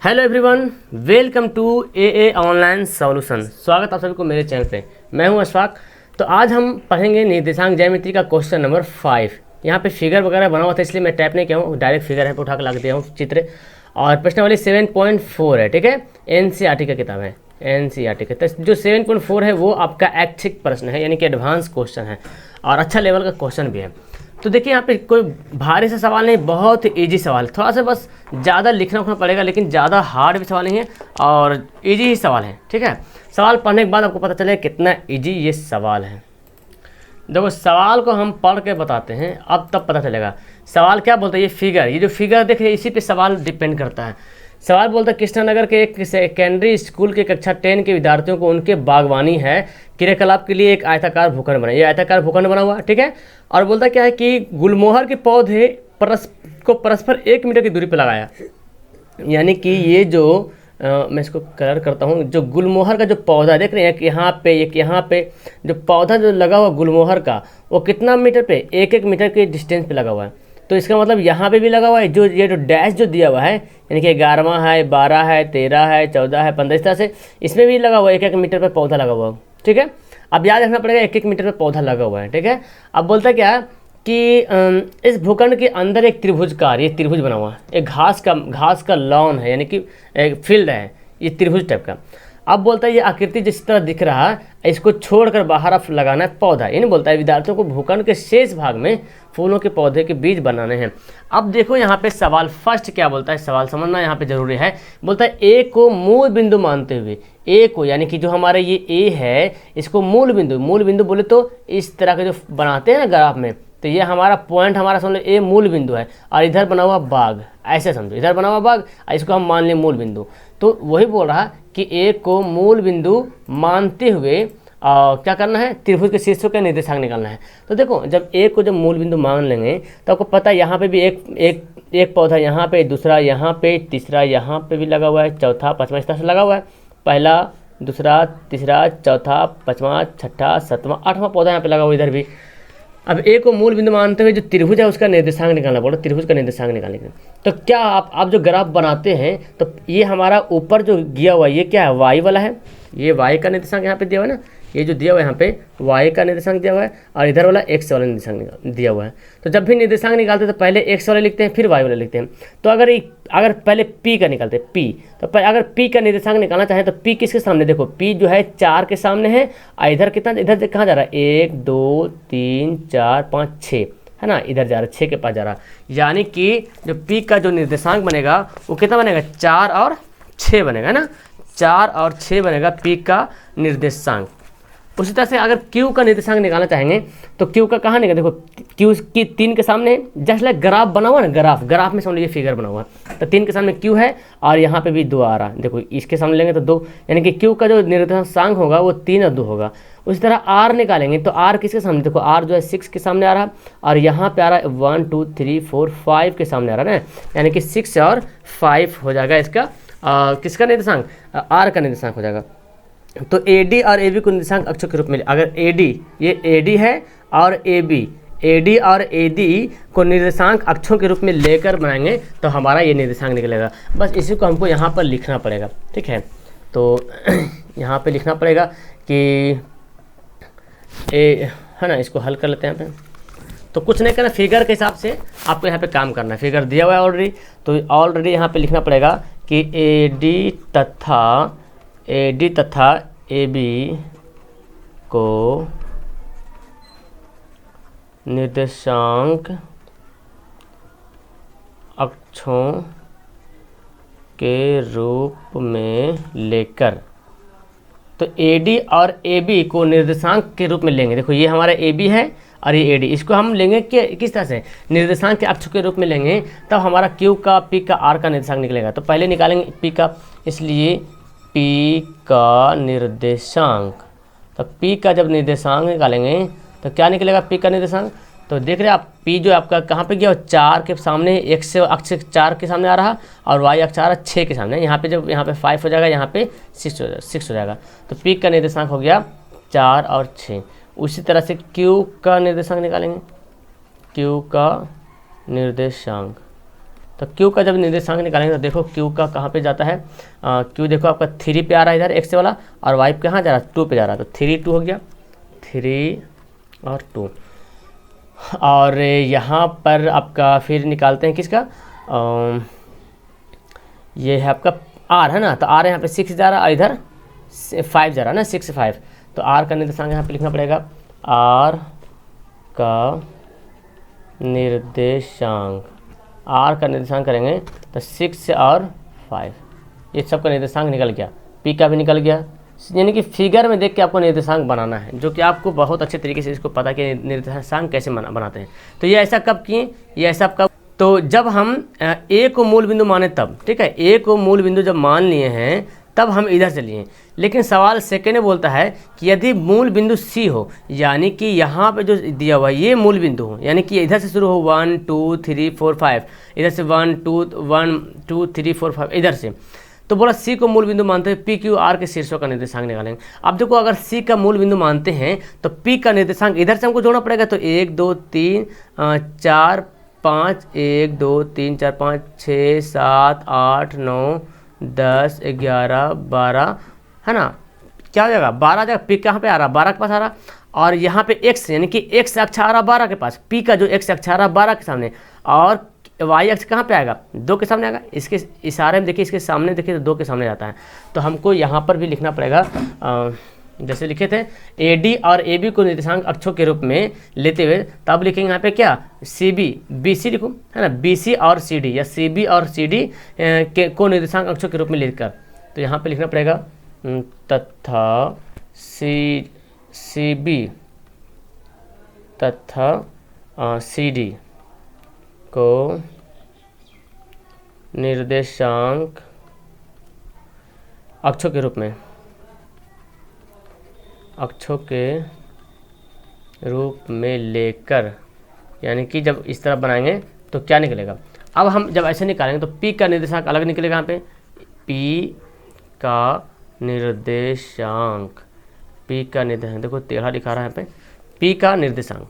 Hello everyone, welcome to a online solution. स्वागत आप सभी को मेरे चैनल पे। मैं हूं अशफाक। तो आज हम पढ़ेंगे निर्देशांक ज्यामिति का क्वेश्चन नंबर 5। यहाँ पे फिगर वगैरह बना हुआ था इसलिए मैं टाइप नहीं किया हूँ, डायरेक्ट फिगर है उठा कर लग दिया हूँ चित्र। और प्रश्नावली 7.4 है, ठीक है। एनसीईआरटी का किताब है, एनसीईआरटी का। तो जो 7.4 है वो आपका ऐच्छिक प्रश्न है, यानी कि एडवांस क्वेश्चन है और अच्छा लेवल का क्वेश्चन भी है। तो देखिए यहाँ पे कोई भारी सा सवाल नहीं, बहुत इजी सवाल। थोड़ा सा बस ज़्यादा लिखना पड़ेगा, लेकिन ज़्यादा हार्ड भी सवाल नहीं है और इजी ही सवाल है, ठीक है। सवाल पढ़ने के बाद आपको पता चलेगा कितना इजी ये सवाल है। देखो सवाल को हम पढ़ के बताते हैं, अब तब पता चलेगा। सवाल क्या बोलता है, ये फिगर, ये जो फिगर देख रहे हैं इसी पे सवाल डिपेंड करता है। सवाल बोलता है कृष्णानगर के एक सेकेंडरी स्कूल के कक्षा 10 के विद्यार्थियों को उनके बागवानी है क्रियाकलाप के लिए एक आयताकार भूखंड बना। ये आयताकार भूखंड बना हुआ है, ठीक है। और बोलता क्या है कि गुलमोहर के पौधे परस्पर 1 मीटर की दूरी पर लगाया। यानी कि ये जो मैं इसको कलर करता हूँ, जो गुलमोहर का जो पौधा देख रहे हैं, एक यहाँ पे जो पौधा जो लगा हुआ गुलमोहर का, वो कितना मीटर पे, 1-1 मीटर के डिस्टेंस पे लगा हुआ है। तो इसका मतलब यहाँ पे भी लगा हुआ है, जो ये जो डैश जो दिया हुआ है, यानी कि 11वां है, 12 है, 13 है, 14 है, 15, इस तरह से इसमें भी लगा हुआ है, 1-1 मीटर पर पौधा लगा हुआ है, ठीक है। अब याद रखना पड़ेगा 1-1 मीटर पर पौधा लगा हुआ है, ठीक है। अब बोलता है क्या कि इस भूखंड के अंदर एक त्रिभुजकार, ये त्रिभुज बना हुआ है, एक घास का लॉन है, यानी कि एक फील्ड है, ये त्रिभुज टाइप का। अब बोलता है ये आकृति जिस तरह दिख रहा है, इसको छोड़कर बाहर आप लगाना है पौधा। ये नहीं बोलता है विद्यार्थियों को भूखंड के शेष भाग में फूलों के पौधे के बीज बनाने हैं। अब देखो यहाँ पे सवाल फर्स्ट क्या बोलता है, सवाल समझना यहाँ पे जरूरी है। बोलता है ए को मूल बिंदु मानते हुए, ए को यानी कि जो हमारे ये ए है, इसको मूल बिंदु बोले तो इस तरह के जो बनाते हैं ना ग्राफ में, तो ये हमारा पॉइंट, हमारा समझ लो ए मूल बिंदु है और इधर बना हुआ बाग, ऐसे समझो, इधर बना हुआ बाग, इसको हम मान लें मूल बिंदु। तो वही बोल रहा कि ए को मूल बिंदु मानते हुए क्या करना है, त्रिभुज के शीर्षों का निर्देशांक निकालना है। तो देखो जब ए को जब मूल बिंदु मान लेंगे तो आपको पता है यहाँ पे भी एक पौधा यहाँ पे, दूसरा यहाँ पे, तीसरा यहाँ पे भी लगा हुआ है, चौथा पाँचवा इस तरह से लगा हुआ है। पहला, दूसरा, तीसरा, चौथा, पाँचवा, छठा, सातवां, 8वां पौधा यहाँ पे लगा हुआ इधर भी। अब ए को मूल बिंदु मानते हुए जो त्रिभुज है उसका निर्देशांक निकालना पड़ेगा, त्रिभुज का निर्देशांक निकालने के लिए। तो क्या आप जो ग्राफ बनाते हैं तो ये हमारा ऊपर जो दिया हुआ है ये क्या है, वाई वाला है, ये वाई का निर्देशांक यहाँ पे दिया हुआ है ना, ये जो दिया हुआ है यहाँ पे वाई का निर्देशांक दिया हुआ है और इधर वाला एक्स वाला निर्देशांक दिया हुआ है। तो जब भी निर्देशांक निकालते हैं तो पहले एक्स वाले लिखते हैं फिर वाई वाला लिखते हैं। तो अगर पहले पी का निकालते हैं, पी, तो अगर पी का निर्देशांक निकालना चाहें तो पी किसके सामने, देखो पी जो है 4 के सामने है और इधर कितना, इधर कहाँ जा रहा है, 1 2 3 4 5 6 है ना, इधर जा रहा है, 6 के पास जा रहा है। यानी कि जो पी का जो निर्देशांक बनेगा वो कितना बनेगा, 4 और 6 बनेगा ना, 4 और 6 बनेगा पी का निर्देशांक। उसी तरह से अगर Q का निर्देशांक निकालना चाहेंगे तो Q का कहाँ निकलेगा, देखो Q की 3 के सामने, जस्ट लाइक ग्राफ बना हुआ ना, ग्राफ में समझ लीजिए फिगर बना हुआ है, तो 3 के सामने Q है और यहाँ पे भी 2 आ रहा है। देखो इसके सामने लेंगे तो 2, यानी कि Q का जो निर्देशांक होगा वो 3 और 2 होगा। उसी तरह R निकालेंगे तो R किसके सामने, देखो R जो है 6 के सामने आ रहा है और यहाँ पे आ रहा है 1 2 3 4 5 के सामने आ रहा है ना, यानी कि 6 और 5 हो जाएगा इसका किसका निर्देशांक, R का निर्देशांक हो जाएगा। तो AD और AB को निर्देशांक अक्षों के रूप में, अगर AD, ये AD है और AB, AD और AD को निर्देशांक अक्षों के रूप में लेकर बनाएंगे तो हमारा ये निर्देशांक निकलेगा। बस इसी को हमको यहाँ पर लिखना पड़ेगा, ठीक है। तो यहाँ पे लिखना पड़ेगा कि है ना, इसको हल कर लेते हैं यहाँ पे। तो कुछ नहीं करना, फिगर के हिसाब से आपको यहाँ पे काम करना है, फिगर दिया हुआ है ऑलरेडी, तो ऑलरेडी यहाँ पे लिखना पड़ेगा कि AD तथा AB को निर्देशांक अक्षों के रूप में लेकर, तो AD और AB को निर्देशांक के रूप में लेंगे। देखो ये हमारा AB है और ये AD, इसको हम लेंगे कि किस तरह से, निर्देशांक के अक्ष के रूप में लेंगे, तब हमारा Q का, P का, R का निर्देशांक निकलेगा। तो पहले निकालेंगे P का, इसलिए P का निर्देशांक, तो P का जब निर्देशांक निकालेंगे तो क्या निकलेगा P का निर्देशांक, तो देख रहे हैं आप P जो आपका कहाँ पे गया, 4 के सामने, x अक्ष 4 के सामने आ रहा और y अक्ष आ रहा 6 के सामने। यहाँ पे जब यहाँ पे 5 हो जाएगा, यहाँ पे 6 हो जाएगा। तो P का निर्देशांक हो गया 4 और 6। उसी तरह से Q का निर्देशांक निकालेंगे, Q का निर्देशांक, तो क्यू का जब निर्देशांक निकालेंगे तो देखो क्यू का कहाँ पे जाता है, क्यू देखो आपका 3 पे आ रहा है इधर एक्स वाला, और वाई पे कहाँ जा रहा है 2 पे जा रहा है, तो 3 2 हो गया, 3 और 2। और यहाँ पर आपका फिर निकालते हैं किसका, ये है आपका आर है ना, तो आर यहाँ पे 6 जा रहा है और इधर 5 जा रहा है ना, 6 5। तो आर का निर्देशांक यहाँ पे लिखना पड़ेगा, आर का निर्देशांक, आर का निर्देशांक करेंगे तो 6 और 5, ये सब का निर्देशांक निकल गया, पी का भी निकल गया। यानी कि फिगर में देख के आपको निर्देशांक बनाना है, जो कि आपको बहुत अच्छे तरीके से इसको पता कि निर्देशांक कैसे बनाते हैं। तो ये ऐसा कब किए, ये ऐसा कब, तो जब हम ए को मूल बिंदु माने तब, ठीक है, ए को मूल बिंदु जब मान लिए हैं तब हम इधर से लिए। लेकिन सवाल सेकेंड में बोलता है कि यदि मूल बिंदु सी हो, यानी कि यहाँ पे जो दिया हुआ है ये मूल बिंदु हो, यानी कि इधर से शुरू हो 1 2 3 4 5, इधर से 1 2 3 4 5 इधर से, तो बोला सी को मूल बिंदु मानते हैं, पी क्यू आर के शीर्षों का निर्देशांक निकालेंगे। अब देखो अगर सी का मूल बिंदु मानते हैं तो पी का निर्देशांक इधर से हमको जोड़ना पड़ेगा, तो 1 2 3 4 5, 1 2 3 4 5 6 7 8 9 10 11 12 है ना, क्या हो जाएगा 12 जाएगा, पी कहाँ पे आ रहा 12 के पास आ रहा, और यहाँ पे x यानी कि x अक्ष आ रहा 12 के पास, पी का जो x अक्ष आ रहा 12 के सामने, और y अक्ष कहाँ पे आएगा 2 के सामने आएगा। इसके इशारे में देखिए, इसके सामने देखिए तो 2 के सामने जाता है। तो हमको यहाँ पर भी लिखना पड़ेगा, जैसे लिखे थे AD और AB को निर्देशांक अक्षों के रूप में लेते हुए, तब लिखेंगे यहाँ पे क्या CB BC लिखूँ है ना, BC और CD या CB और CD के को निर्देशांक अक्षों के रूप में लेकर, तो यहाँ पे लिखना पड़ेगा तथा CB तथा CD को निर्देशांक अक्षों के रूप में, अक्षों के रूप में लेकर, यानी कि जब इस तरह बनाएंगे तो क्या निकलेगा। अब हम जब ऐसे निकालेंगे तो P का निर्देशांक अलग निकलेगा, यहाँ पे P का निर्देशांक, P का निर्देशांक देखो टेढ़ा लिखा रहा है यहाँ पे, P का निर्देशांक,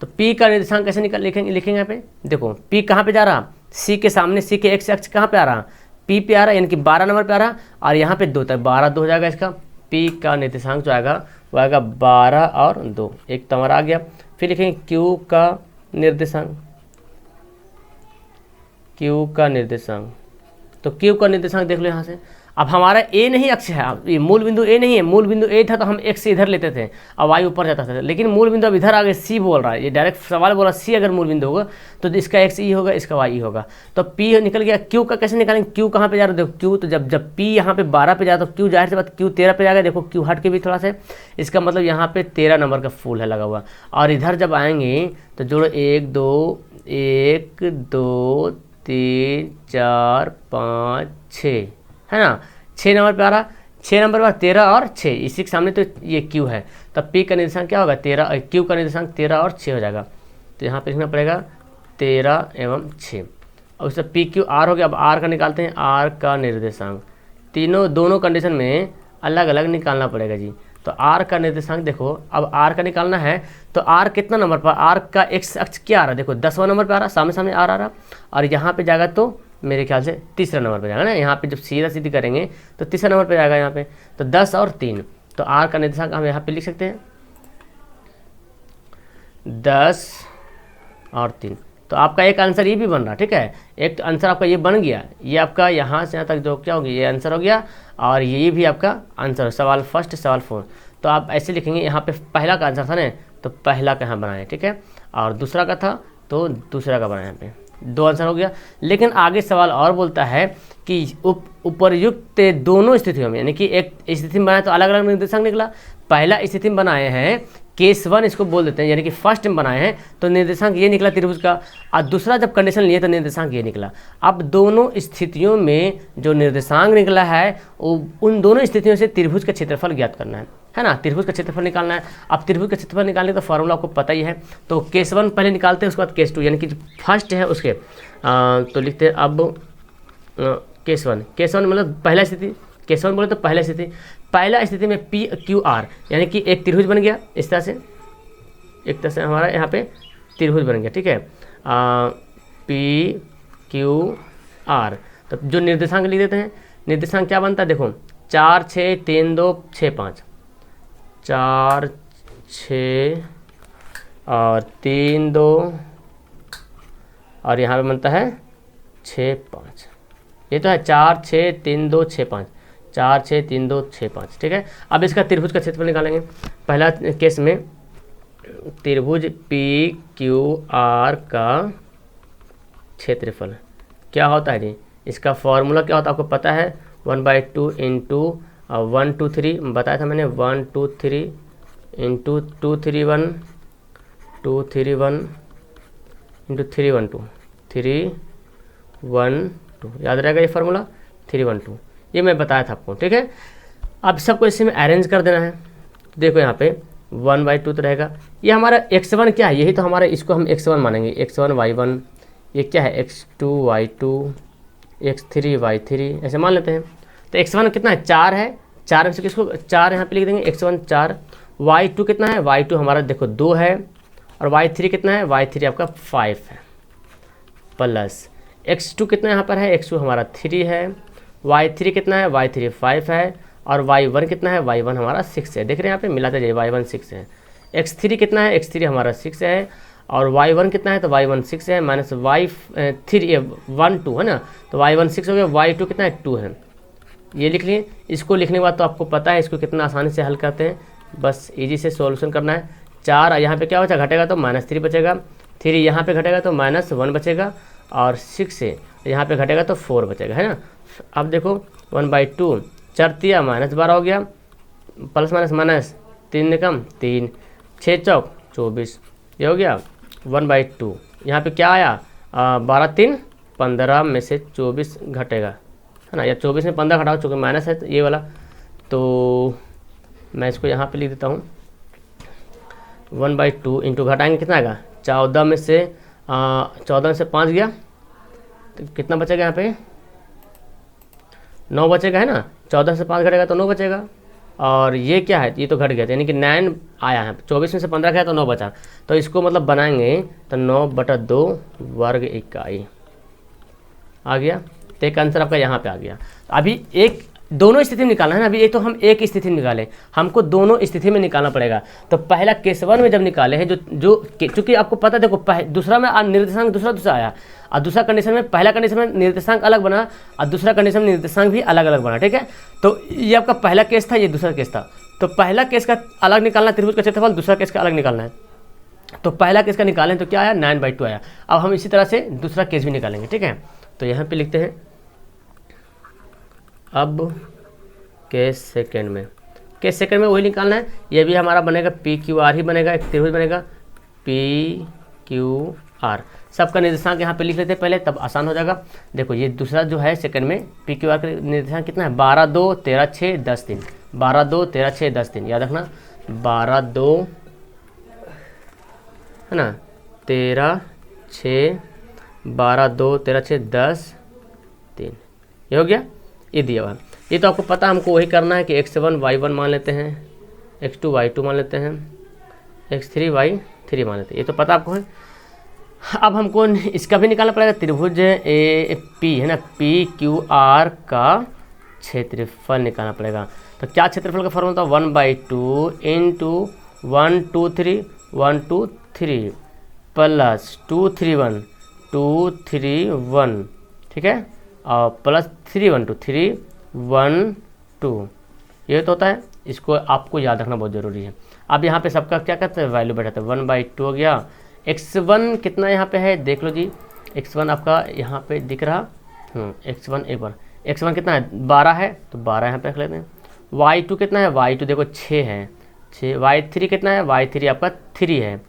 तो P का निर्देशांक कैसे लिखेंगे यहाँ पे देखो, P कहाँ पे जा रहा, C के सामने, C के x अक्ष कहाँ पे आ रहा, P पे आ रहा, यानी कि 12 नंबर पे आ रहा, और यहाँ पे 2 तक 12 2 हो जाएगा इसका, P का निर्देशांक जो आएगा वो आएगा 12 और 2, एक तो हमारा आ गया। फिर लिखेंगे Q का निर्देशांक, Q का निर्देशांक, तो Q का निर्देशांक देख लो यहाँ से। अब हमारा ए नहीं अक्ष है, ये मूल बिंदु ए नहीं है, मूल बिंदु ए था तो हम x से इधर लेते थे और y ऊपर जाता था, लेकिन मूल बिंदु अब इधर आ गए, सी बोल रहा है, ये डायरेक्ट सवाल बोला सी अगर मूल बिंदु होगा तो इसका x ई होगा, इसका y ई होगा। तो p निकल गया। q का कैसे निकालेंगे, q कहाँ पे जा रहा है देखो, q तो जब p यहाँ पे 12 पे जाता तो q जाहिर सी बात q 13 पे जाएगा, देखो q हट के भी थोड़ा सा, इसका मतलब यहाँ पे 13 नंबर का फूल है लगा हुआ। और इधर जब आएंगे तो जोड़ो 1 2 3 4 5 6 है ना, 6 नंबर पे आ रहा, 6 नंबर पर 13 और 6, इसी के सामने तो ये Q है, तब P का निर्देशांक क्या होगा 13, Q का निर्देशांक 13 और 6 हो जाएगा। तो यहाँ पे लिखना पड़ेगा 13 एवं 6, और उससे PQR हो गया। अब R का निकालते हैं, R का निर्देशांक, दोनों कंडीशन में अलग अलग निकालना पड़ेगा जी। तो R का निर्देशांक देखो, अब R का निकालना है तो R कितना नंबर पर, R का x अक्ष क्या आ रहा है देखो 10वां नंबर पर आ रहा, सामने सामने R आ रहा, और यहाँ पे जाएगा तो मेरे ख्याल से तीसरा नंबर पे जाएगा ना, यहाँ पे जब सीधा सीधी करेंगे तो तीसरा नंबर पे जाएगा यहाँ पे, तो 10 और 3, तो R का निर्देशांक हम यहाँ पे लिख सकते हैं 10 और 3। तो आपका एक आंसर ये भी बन रहा, ठीक है, एक तो आंसर आपका ये बन गया, ये आपका यहाँ से यहाँ तक जो क्या हो गया ये आंसर हो गया, और ये भी आपका आंसर, सवाल फर्स्ट सवाल 4। तो आप ऐसे लिखेंगे, यहाँ पे पहला का आंसर था ना, तो पहला का यहाँ बनाए, ठीक है, और दूसरा का था तो दूसरा का बनाए, यहाँ पे 2 आंसर हो गया। लेकिन आगे सवाल और बोलता है कि उपर्युक्त दोनों स्थितियों में, यानी कि एक स्थिति में बनाए तो अलग अलग निर्देशांक निकला, पहला स्थिति में बनाए हैं केस 1 इसको बोल देते हैं, यानी कि फर्स्ट में बनाए हैं तो निर्देशांक ये निकला त्रिभुज का, और दूसरा जब कंडीशन लिए तो निर्देशांक ये निकला। अब दोनों स्थितियों में जो निर्देशांक निकला है उन दोनों स्थितियों से त्रिभुज का क्षेत्रफल ज्ञात करना है ना, त्रिभुज का क्षेत्रफल निकालना है। अब त्रिभुज का क्षेत्रफल निकालने का फॉर्मूला आपको पता ही है, तो केस 1 पहले निकालते हैं, उसके बाद केस 2, यानी कि फर्स्ट है उसके तो लिखते हैं अब केस 1 मतलब पहला स्थिति, केस 1 बोले तो पहला स्थिति, पहला स्थिति में PQR यानी कि एक त्रिभुज बन गया, इस तरह से एक तरह से हमारा यहाँ पे त्रिभुज बन गया, ठीक है, QR। तो जो निर्देशांक लिख देते हैं, निर्देशांक क्या बनता है देखो 4 6 3 2 6 5, 4 6 और 3 2 और यहाँ पे बनता है 6 5। ये तो है 4 6 3 2 6 5, 4 6 3 2 6 5, ठीक है। अब इसका त्रिभुज का क्षेत्रफल निकालेंगे। पहला केस में त्रिभुज PQR का क्षेत्रफल क्या होता है जी, इसका फॉर्मूला क्या होता है आपको पता है, 1/2 इंटू 1 2 3 बताया था मैंने, 1 2 3 इंटू 2 3 1 2 3 1 इंटू 3 1 2 3 1 2, याद रहेगा ये फार्मूला 3 1 2, ये मैं बताया था आपको, ठीक है। अब सबको इसी में अरेंज कर देना है। देखो यहाँ पे 1/2 तो रहेगा, ये हमारा x1 क्या है, यही तो हमारा, इसको हम x1 मानेंगे, x1 y1, ये क्या है x2 y2, x3 y3 ऐसे मान लेते हैं। तो x1 कितना है 4 है, 4 में से किसको 4 यहाँ पे लिख देंगे, x1 4, y2 कितना है, y2 हमारा देखो 2 है, और y3 कितना है, y3 आपका 5 है, प्लस x2 कितना यहाँ पर है, x2 हमारा 3 है, y3 कितना है, y3 5 है, और y1 कितना है, y1 हमारा 6 है। देख रहे हैं यहाँ पे मिलाते जाइए, y1 6 है, x3 कितना है, x3 हमारा 6 है, और y1 कितना है, तो y1 6 है, माइनस y3 1 2 है ना, तो y1 6 हो गया, y2 कितना है 2 है। ये लिख लिए। इसको लिखने के बाद तो आपको पता है इसको कितना आसानी से हल करते हैं, बस इजी से सॉल्यूशन करना है। 4 यहाँ पे क्या बचा, घटेगा तो -3 बचेगा, 3 यहाँ पे घटेगा तो -1 बचेगा, और 6 से यहाँ पे घटेगा तो 4 बचेगा, है ना। अब देखो 1/2 4 तिया -12 हो गया, प्लस माइनस 3 निकम 3, 6 चौक 24, ये हो गया 1/2। यहाँ पे क्या आया 12 3 15 में से 24 घटेगा, है ना, या 24 में 15 घटाओ, चूँकि माइनस है तो ये वाला, तो मैं इसको यहाँ पे लिख देता हूँ 1/2 इंटू घटाएंगे कितना आएगा 14 में से 5 गया तो कितना बचेगा, यहाँ पे 9 बचेगा, है ना। 14 से 5 घटेगा तो 9 बचेगा, और ये क्या है, ये तो घट गया, यानी कि 9 आया है, 24 में से 15 गया तो 9 बचा, तो इसको मतलब बनाएंगे तो 9/2 वर्ग इकाई आ गया। तो एक आंसर आपका यहाँ पे आ गया। अभी एक दोनों स्थिति में निकालना है ना, अभी ये तो हम एक स्थिति में निकाले, हमको दोनों स्थिति में निकालना पड़ेगा। तो पहला केस 1 में जब निकाले हैं चूँकि आपको पता है, देखो दूसरा में निर्देशांक दूसरा आया, और दूसरा कंडीशन में, पहला कंडीशन में निर्देशांक अलग बना, और दूसरा कंडीशन में निर्देशांक भी अलग अलग बना, ठीक है। तो ये आपका पहला केस था, ये दूसरा केस था। तो पहला केस का अलग निकालना त्रिभुज का क्षेत्रफल, दूसरा केस का अलग निकालना है। तो पहला केस का निकालें तो क्या आया 9/2 आया। अब हम इसी तरह से दूसरा केस भी निकालेंगे, ठीक है। तो यहाँ पे लिखते हैं अब केस सेकंड में वही निकालना है, ये भी हमारा बनेगा PQR ही बनेगा, एक त्रिभुज बनेगा PQR। सबका निर्देशांक यहाँ पे लिख लेते हैं पहले, तब आसान हो जाएगा। देखो ये दूसरा जो है सेकंड में PQR का निर्देशांक कितना है 12 2 13 6 10 3, 12 2 13 6 10 3, याद रखना 12 2 है ना 13 6 12 2 13 6 10 3, ये हो गया, ये दिया हुआ। ये तो आपको पता, हमको वही करना है कि x1 y1 मान लेते हैं, x2 y2 मान लेते हैं, x3 y3 मान लेते हैं, ये तो पता आपको है। अब हमको इसका भी निकालना पड़ेगा, त्रिभुज AP है ना PQR का क्षेत्रफल निकालना पड़ेगा। तो क्या क्षेत्रफल का फॉर्मूला था 1/2 इंटू 1 2 3 1 2 3 प्लस 2 3 1 2 3 1, ठीक है, और प्लस 3 1 2 3 1 2, ये तो होता है। इसको आपको याद रखना बहुत ज़रूरी है। अब यहाँ पे सबका क्या करते हैं वैल्यू बैठाते हैं, 1/2 हो गया। x1 कितना यहाँ पे है देख लो जी, x1 आपका यहाँ पे दिख रहा, x1 एक बार, x1 कितना है 12 है, तो 12 यहाँ पे रख लेते हैं। y2 कितना है, y2 देखो 6 है 6, y3 कितना है, y3 आपका 3 है।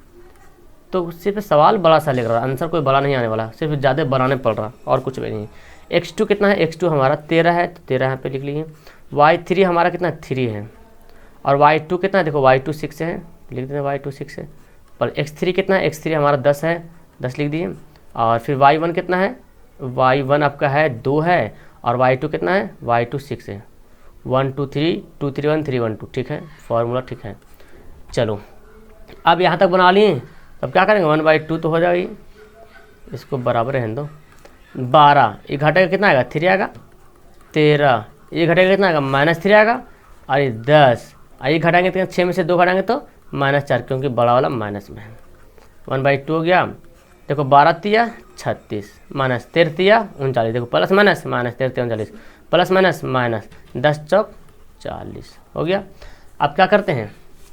तो सिर्फ सवाल बड़ा सा लग रहा है, आंसर कोई बड़ा नहीं आने वाला, सिर्फ ज़्यादा बनाने पड़ रहा और कुछ भी नहीं। x2 कितना है, x2 हमारा 13 है, तो 13 यहाँ पे लिख लीजिए। y3 हमारा कितना 3 है, और y2 कितना है, देखो y2 6 है, लिख देते हैं y2 6 है, पर x3 कितना है, x3 हमारा 10 है, 10 लिख दीजिए। और फिर y1 कितना है, y1 आपका है 2 है, और y2 कितना है, y2 6 है, 1 2 3 2 3 1 3 1 2, ठीक है, फॉर्मूला ठीक है। चलो अब यहाँ तक बना लिए, अब क्या करेंगे 1/2 तो हो जाएगी, इसको बराबर रहने दो, 12, ये घटेगा कितना आएगा 3 आएगा, 13, ये घटेगा कितना आएगा -3 आएगा, और ये 10, ये घटाएंगे तो 6 में से 2 घटाएंगे तो -4, क्योंकि बड़ा वाला माइनस में है। 1/2 हो गया। देखो 12 तिया 36, -13 तिया 39, देखो प्लस माइनस -13 तिया 39, प्लस माइनस माइनस 10 चौक 40 हो गया। अब क्या करते हैं,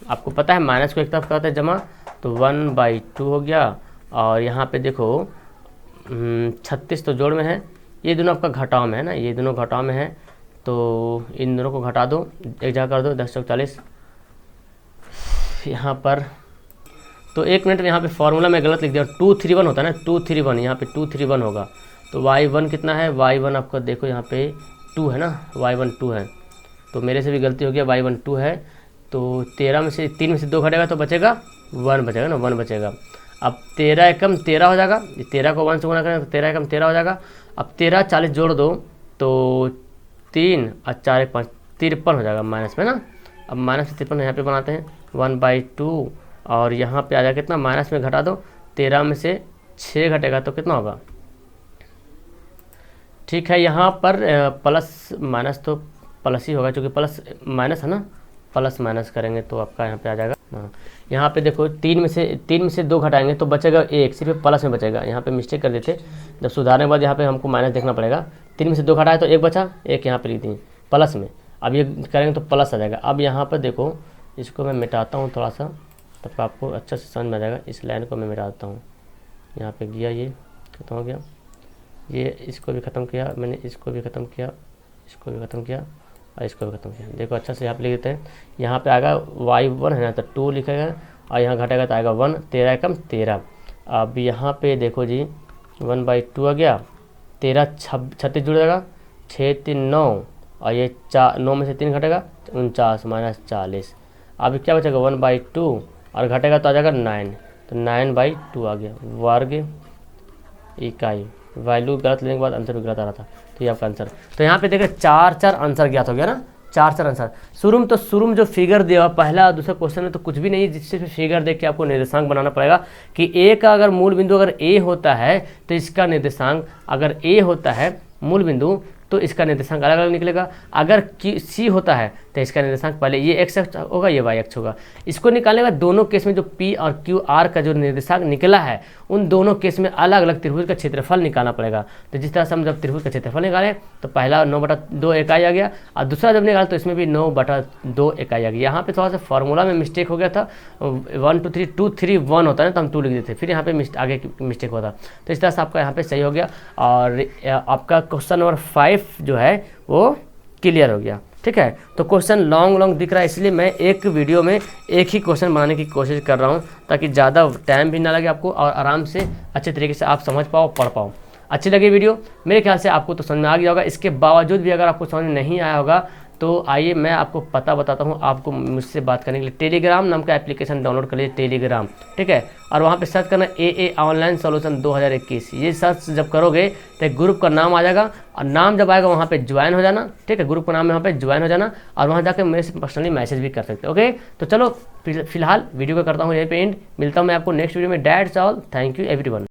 आपको पता है माइनस को एक तरफ करते हैं जमा, तो 1/2 हो गया। और यहाँ पे देखो 36 तो जोड़ में है, ये दोनों आपका घटाव में है ना, ये दोनों घटाव में है, तो इन दोनों को घटा दो, एक जगह कर दो 10 चौक 40 यहाँ पर। तो 1 मिनट में यहाँ पे फॉर्मूला में गलत लिख दिया, 231 होता है ना, 231, यहाँ पे 231 होगा। तो y1 कितना है, y1 आपका देखो यहाँ पे 2 है ना, y1 2 है, तो मेरे से भी गलती हो गया, y1 2 है। तो 13 में से 3 में से 2 घटेगा तो बचेगा 1 बचेगा ना, 1 बचेगा। अब 13 एकम 13 हो जाएगा, 13 को 1 से गुणा करें तो 13 एकम 13 हो जाएगा। अब 13 40 जोड़ दो तो 3 और 4 1 5 53 हो जाएगा माइनस में ना। अब माइनस 53 यहाँ पे बनाते हैं 1/2, और यहाँ पे आ जाएगा कितना, माइनस में घटा दो, 13 में से 6 घटेगा तो कितना होगा, ठीक है। यहाँ पर प्लस माइनस तो प्लस ही होगा, क्योंकि प्लस माइनस है ना, प्लस माइनस करेंगे तो आपका यहाँ पे आ जाएगा। हाँ, यहाँ पे देखो 3 में से 2 घटाएंगे तो बचेगा 1, सिर्फ प्लस में बचेगा। यहाँ पे मिस्टेक कर देते, जब सुधारने के बाद यहाँ पे हमको माइनस देखना पड़ेगा। 3 में से 2 घटाए तो 1 बचा, 1 यहाँ पे लिख दी प्लस में, अब ये करेंगे तो प्लस आ जाएगा। अब यहाँ पर देखो इसको मैं मिटाता हूँ थोड़ा सा, तब आपको अच्छा से समझ में आ जाएगा। इस लाइन को मैं मिटा देता हूँ, यहाँ पे गया, ये खत्म हो गया, ये इसको भी ख़त्म किया मैंने, इसको भी ख़त्म किया, इसको भी ख़त्म किया, और इसको भी ख़त्म किया। देखो अच्छा से यहाँ पे लिख देते हैं, यहाँ पे आएगा y1 है ना, तो 2 लिखेगा, और यहाँ घटेगा तो आएगा 1, 13 एकम 13। अब यहाँ पे देखो जी 1/2 आ गया, 13 36 जुड़ जाएगा, 6 3 9, और ये 9 में से 3 घटेगा 49 माइनस 40। अब क्या बचेगा 1/2, और घटेगा तो आ जाएगा 9, तो 9/2 आ गया, वर्ग इकाई। वैल्यू गलत लेने के बाद आंसर भी गलत आ रहा था, तो ये आपका आंसर। तो यहाँ पे देखिए 4 आंसर ज्ञात हो गया ना, 4 आंसर। शुरू में जो फिगर दिया हुआ पहला और दूसरा क्वेश्चन में तो कुछ भी नहीं, जिससे फिगर देख के आपको निर्देशांक बनाना पड़ेगा कि ए का अगर मूल बिंदु अगर ए होता है तो इसका निर्देशांक, अगर ए होता है मूल बिंदु तो इसका निर्देशांक अलग अलग निकलेगा। अगर सी होता है तो इसका निर्देशांक पहले ये एक्स होगा, ये वाई एक्स होगा। इसको निकालने का दोनों केस में जो पी और क्यू आर का जो निर्देशांक निकला है, उन दोनों केस में अलग अलग त्रिभुज का क्षेत्रफल निकालना पड़ेगा। तो जिस तरह से हम जब त्रिभुज का क्षेत्रफल निकालें तो पहला 9/2 इकाई आ गया, और दूसरा जब निकाला तो इसमें भी 9/2 इकाई आ गया। यहाँ पे थोड़ा सा फॉर्मूला में मिस्टेक हो गया था, 1 2 3 2 3 1 होता है ना, तो हम 2 लिख देते, फिर यहाँ पे आगे मिस्टेक होता। तो इस तरह से आपका यहाँ पे सही हो गया, और आपका क्वेश्चन नंबर 5 जो है वो क्लियर हो गया। ठीक है, तो क्वेश्चन लॉन्ग दिख रहा है, इसलिए मैं एक वीडियो में एक ही क्वेश्चन बनाने की कोशिश कर रहा हूँ, ताकि ज़्यादा टाइम भी ना लगे आपको, और आराम से अच्छे तरीके से आप समझ पाओ, पढ़ पाओ। अच्छी लगी वीडियो, मेरे ख्याल से आपको तो समझ में आ गया होगा। इसके बावजूद भी अगर आपको समझ में नहीं आया होगा तो आइए मैं आपको पता बताता हूँ। आपको मुझसे बात करने के लिए टेलीग्राम नाम का एप्लीकेशन डाउनलोड कर लीजिए, टेलीग्राम, ठीक है। और वहाँ पे सर्च करना AA ऑनलाइन सोल्यूशन 2021, ये सर्च जब करोगे तो एक ग्रुप का नाम आ जाएगा, और नाम जब आएगा वहाँ पे ज्वाइन हो जाना, ठीक है। ग्रुप का नाम है, वहाँ पे ज्वाइन हो जाना, और वहाँ जाकर मेरे से पर्सनली मैसेज भी कर सकते हो, ओके। तो चलो फिलहाल वीडियो को करता हूँ यहीं पे एंड, मिलता हूँ मैं आपको नेक्स्ट वीडियो में। That's all, thank you everyone.